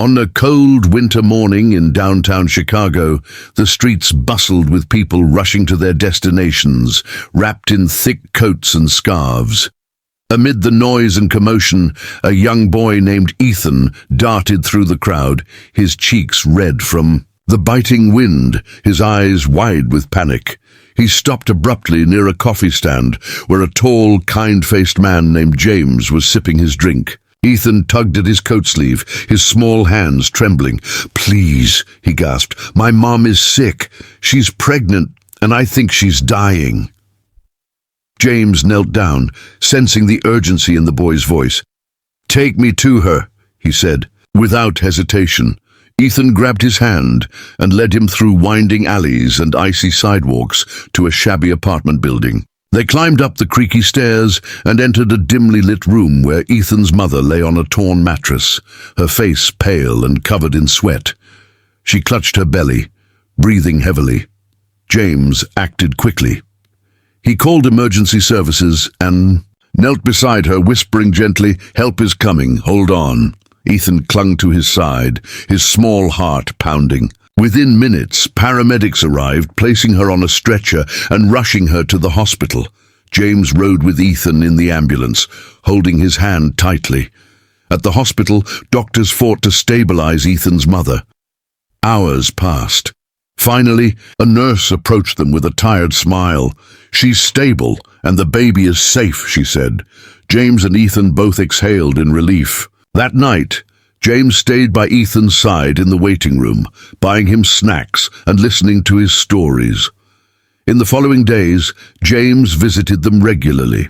On a cold winter morning in downtown Chicago, the streets bustled with people rushing to their destinations, wrapped in thick coats and scarves. Amid the noise and commotion, a young boy named Ethan darted through the crowd, his cheeks red from the biting wind, his eyes wide with panic. He stopped abruptly near a coffee stand where a tall, kind-faced man named James was sipping his drink. Ethan tugged at his coat sleeve, his small hands trembling. "Please," he gasped, "my mom is sick. She's pregnant, and I think she's dying." James knelt down, sensing the urgency in the boy's voice. "Take me to her," he said, without hesitation. Ethan grabbed his hand and led him through winding alleys and icy sidewalks to a shabby apartment building. They climbed up the creaky stairs and entered a dimly lit room where Ethan's mother lay on a torn mattress, her face pale and covered in sweat. She clutched her belly, breathing heavily. James acted quickly. He called emergency services and knelt beside her, whispering gently, "Help is coming, hold on." Ethan clung to his side, his small heart pounding. Within minutes, paramedics arrived, placing her on a stretcher and rushing her to the hospital. James rode with Ethan in the ambulance, holding his hand tightly. At the hospital, doctors fought to stabilize Ethan's mother. Hours passed. Finally, a nurse approached them with a tired smile. "She's stable, and the baby is safe," she said. James and Ethan both exhaled in relief. That night, James stayed by Ethan's side in the waiting room, buying him snacks and listening to his stories. In the following days, James visited them regularly.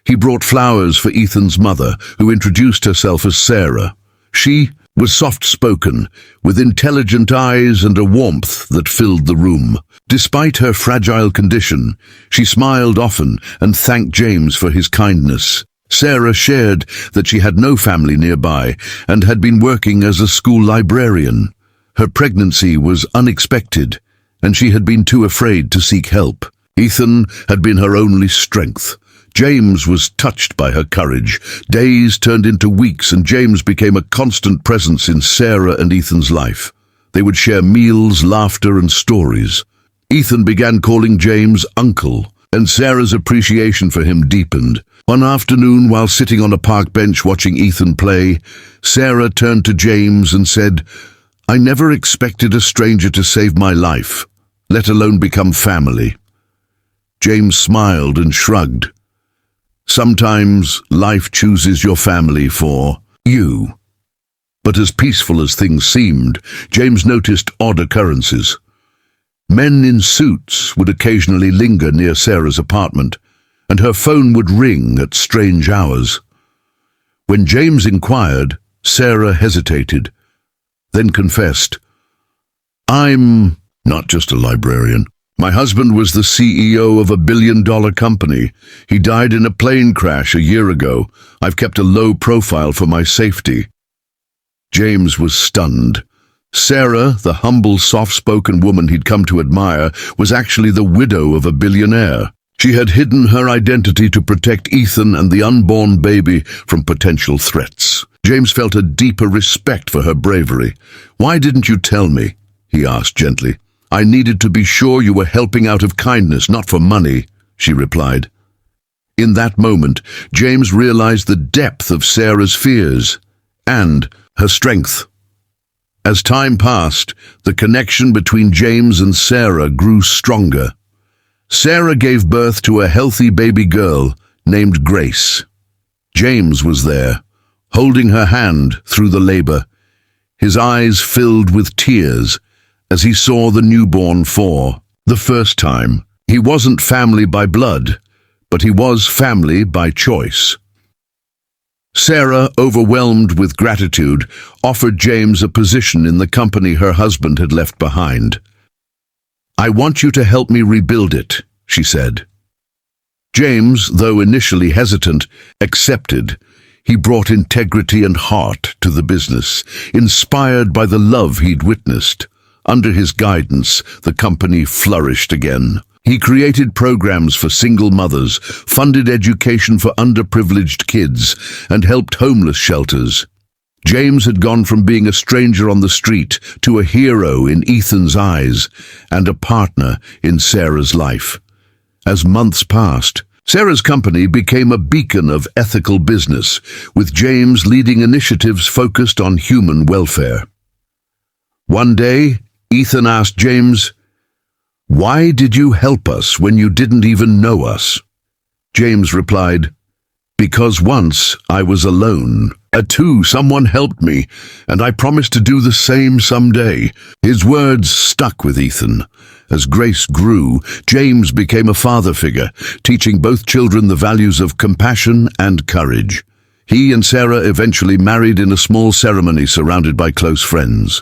He brought flowers for Ethan's mother, who introduced herself as Sarah. She was soft-spoken, with intelligent eyes and a warmth that filled the room. Despite her fragile condition, she smiled often and thanked James for his kindness. Sarah shared that she had no family nearby and had been working as a school librarian. Her pregnancy was unexpected, and she had been too afraid to seek help. Ethan had been her only strength. James was touched by her courage. Days turned into weeks, and James became a constant presence in Sarah and Ethan's life. They would share meals, laughter, and stories. Ethan began calling James Uncle, and Sarah's appreciation for him deepened. One afternoon, while sitting on a park bench watching Ethan play, Sarah turned to James and said, "I never expected a stranger to save my life, let alone become family." James smiled and shrugged. "Sometimes life chooses your family for you." But as peaceful as things seemed, James noticed odd occurrences. Men in suits would occasionally linger near Sarah's apartment, and her phone would ring at strange hours. When James inquired, Sarah hesitated, then confessed, "I'm not just a librarian. My husband was the CEO of a billion-dollar company. He died in a plane crash a year ago. I've kept a low profile for my safety." James was stunned. Sarah, the humble, soft-spoken woman he'd come to admire, was actually the widow of a billionaire. She had hidden her identity to protect Ethan and the unborn baby from potential threats. James felt a deeper respect for her bravery. "Why didn't you tell me?" he asked gently. "I needed to be sure you were helping out of kindness, not for money," she replied. In that moment, James realized the depth of Sarah's fears and her strength. As time passed, the connection between James and Sarah grew stronger. Sarah gave birth to a healthy baby girl named Grace. James was there, holding her hand through the labor, his eyes filled with tears as he saw the newborn for the first time. He wasn't family by blood, but he was family by choice. Sarah, overwhelmed with gratitude, offered James a position in the company her husband had left behind. "I want you to help me rebuild it," she said. James, though initially hesitant, accepted. He brought integrity and heart to the business, inspired by the love he'd witnessed. Under his guidance, the company flourished again. He created programs for single mothers, funded education for underprivileged kids, and helped homeless shelters. James had gone from being a stranger on the street to a hero in Ethan's eyes and a partner in Sarah's life. As months passed, Sarah's company became a beacon of ethical business, with James leading initiatives focused on human welfare. One day, Ethan asked James, "Why did you help us when you didn't even know us?" James replied, "Because once I was alone. Someone helped me, and I promised to do the same someday." His words stuck with Ethan. As Grace grew, James became a father figure, teaching both children the values of compassion and courage. He and Sarah eventually married in a small ceremony surrounded by close friends.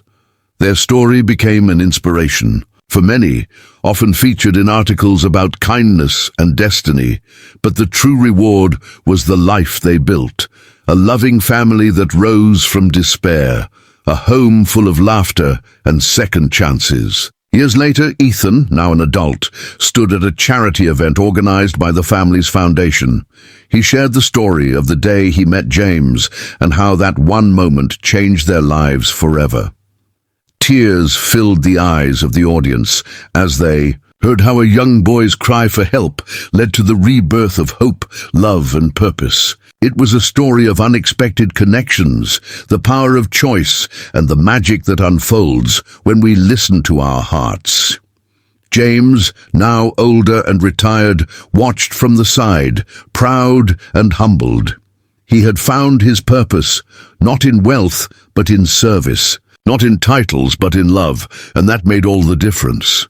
Their story became an inspiration for many, often featured in articles about kindness and destiny, but the true reward was the life they built, a loving family that rose from despair, a home full of laughter and second chances. Years later, Ethan, now an adult, stood at a charity event organized by the family's foundation. He shared the story of the day he met James and how that one moment changed their lives forever. Tears filled the eyes of the audience as they heard how a young boy's cry for help led to the rebirth of hope, love, and purpose. It was a story of unexpected connections, the power of choice, and the magic that unfolds when we listen to our hearts. James, now older and retired, watched from the side, proud and humbled. He had found his purpose, not in wealth, but in service, not in titles, but in love, and that made all the difference.